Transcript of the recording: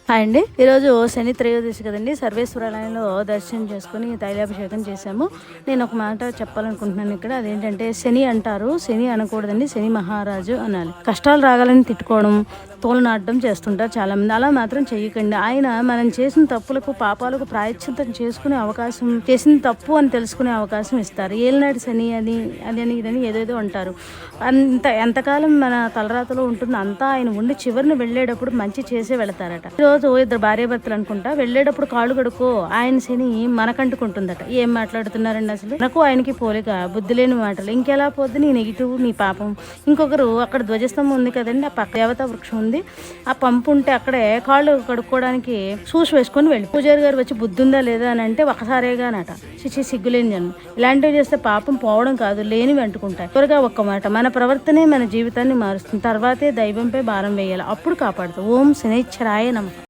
Hi అండి. ఈరోజు శని త్రయోదశి కదండి. సర్వేశ్వరాలయంలో దర్శనం చేసుకుని తైలాభిషేకం చేశాము. నేను ఒక మాట చెప్పాలనుకుంటున్నాను ఇక్కడ. అదేంటంటే శని అంటారు, శని అనకూడదండి, శని మహారాజు అనాలి. కష్టాలు రాగాలని తిట్టుకోవడం, తోలనాడడం చేస్తుంటారు చాలామంది. అలా మాత్రం చేయకండి. ఆయన మనం చేసిన తప్పులకు పాపాలకు ప్రాయశ్చిత్తం చేసుకునే అవకాశం, చేసిన తప్పు అని తెలుసుకునే అవకాశం ఇస్తారు. ఏలినాటి శని అని అదని ఇదని ఏదేదో అంటారు. ఎంతకాలం మన తలరాతలో ఉంటుందో అంతా ఆయన ఉండి చివరిని వెళ్ళేటప్పుడు మంచి చేసే వెళతారట. రోజు ఇద్దరు భార్యాభర్తలు అనుకుంటా వెళ్ళేటప్పుడు కాళ్ళు కడుక్కో, ఆయన శని మనకంటుకుంటుందట. ఏం మాట్లాడుతున్నారండి అసలు? నాకు ఆయనకి పోలిక, బుద్ధి లేని మాటలు. ఇంకెలా పోద్ది నీ నెగిటివ్, నీ పాపం. ఇంకొకరు అక్కడ ధ్వజస్తంభం ఉంది కదండి, ఆ పక్క దేవతా వృక్షం ఉంది, ఆ పంపు ఉంటే అక్కడే కాళ్ళు కడుక్కోవడానికి షూస్ వేసుకొని వెళ్ళి పూజారి గారు వచ్చి బుద్ధి ఉందా లేదా అని అంటే ఒకసారేగానట. చిచి సిగ్గులేని జన్మ. ఇలాంటివి చేస్తే పాపం పోవడం కాదు, లేనివి అంటుకుంటాయి. త్వరగా ఒక్క మాట, మన ప్రవర్తనే మన జీవితాన్ని మారుస్తుంది. తర్వాతే దైవంపై భారం వేయాలి, అప్పుడు కాపాడుతాం. ఓం శనైశ్చరాయ నమః.